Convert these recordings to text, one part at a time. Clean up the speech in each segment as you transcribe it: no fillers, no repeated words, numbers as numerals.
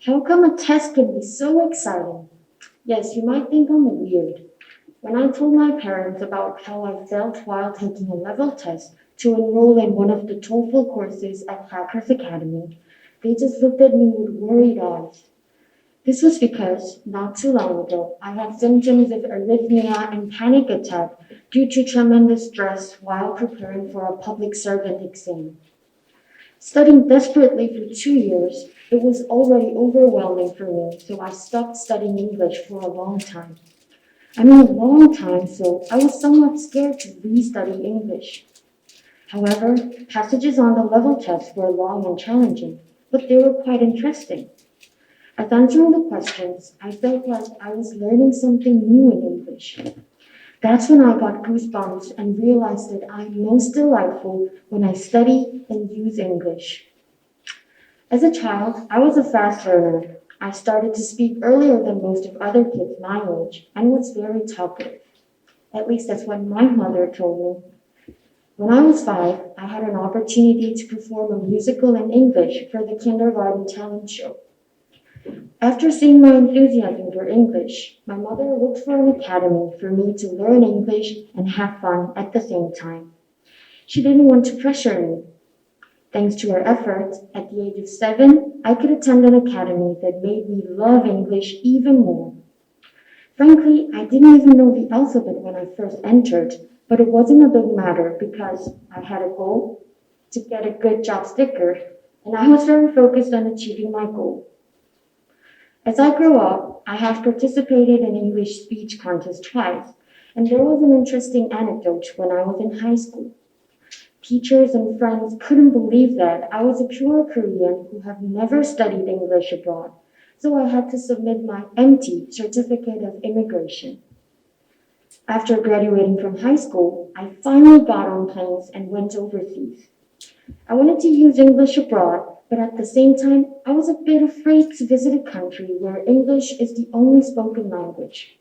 How come a test can be so exciting? Yes, you might think I'm weird. When I told my parents about how I felt while taking a level test to enroll in one of the TOEFL courses at Hackers Academy, they just looked at me with worried eyes. This was because, not too long ago, I had symptoms of arrhythmia and panic attack due to tremendous stress while preparing for a public servant exam. Studying desperately for 2 years, it was already overwhelming for me, so I stopped studying English for a long time. I mean, a long time, so I was somewhat scared to re-study English. However, passages on the level test were long and challenging, but they were quite interesting. As answering the questions, I felt like I was learning something new in English. That's when I got goosebumps and realized that I'm most delightful when I study and use English. As a child, I was a fast learner. I started to speak earlier than most of other kids my age and was very talkative. At least that's what my mother told me. When I was 5, I had an opportunity to perform a musical in English for the kindergarten talent show. After seeing my enthusiasm for English, my mother looked for an academy for me to learn English and have fun at the same time. She didn't want to pressure me. Thanks to her efforts, at the age of 7, I could attend an academy that made me love English even more. Frankly, I didn't even know the alphabet when I first entered, but it wasn't a big matter because I had a goal to get a good job sticker, and I was very focused on achieving my goal. As I grew up, I have participated in English speech contests twice, and there was an interesting anecdote when I was in high school. Teachers and friends couldn't believe that I was a pure Korean who had never studied English abroad, so I had to submit my empty certificate of immigration. After graduating from high school, I finally got on planes and went overseas. I wanted to use English abroad, but at the same time, I was a bit afraid to visit a country where English is the only spoken language.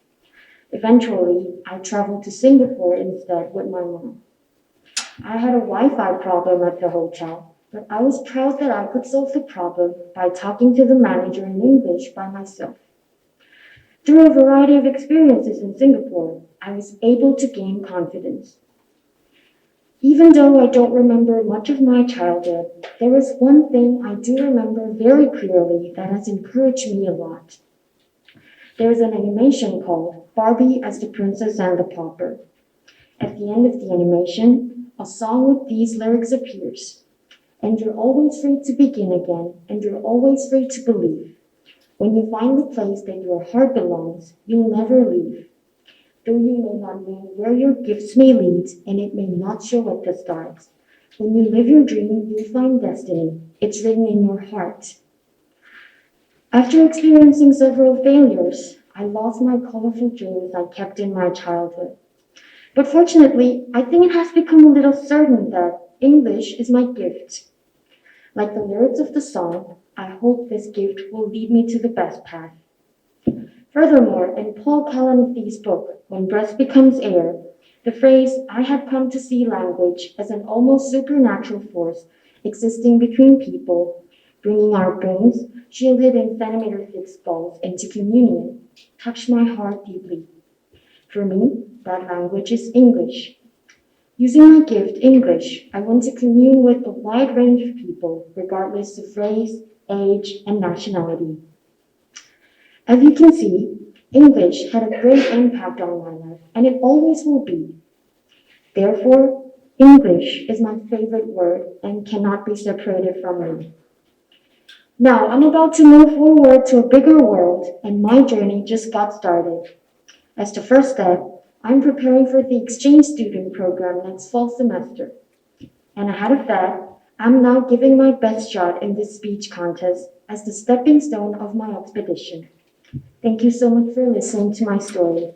Eventually, I traveled to Singapore instead with my mom. I had a Wi-Fi problem at the hotel, but I was proud that I could solve the problem by talking to the manager in English by myself. Through a variety of experiences in Singapore, I was able to gain confidence. Even though I don't remember much of my childhood, there is one thing I do remember very clearly that has encouraged me a lot. There is an animation called Barbie as the Princess and the Pauper. At the end of the animation, a song with these lyrics appears. And you're always free to begin again, and you're always free to believe. When you find the place that your heart belongs, you'll never leave. Though you may not know where your gifts may lead, and it may not show at the start. When you live your dream, you'll find destiny. It's written in your heart. After experiencing several failures, I lost my colorful dreams I kept in my childhood. But fortunately, I think it has become a little certain that English is my gift. Like the lyrics of the song, I hope this gift will lead me to the best path. Furthermore, in Paul Kalanick's book, When Breath Becomes Air, the phrase, I had come to see language as an almost supernatural force existing between people, bringing our brains, shielded in centimeter-thick skulls, into communion, touched my heart deeply. For me, that language is English. Using my gift, English, I want to commune with a wide range of people, regardless of race, age, and nationality. As you can see, English had a great impact on my life, and it always will be. Therefore, English is my favorite word and cannot be separated from me. Now, I'm about to move forward to a bigger world, and my journey just got started. As the first step, I'm preparing for the exchange student program next fall semester. And ahead of that, I'm now giving my best shot in this speech contest as the stepping stone of my expedition. Thank you so much for listening to my story.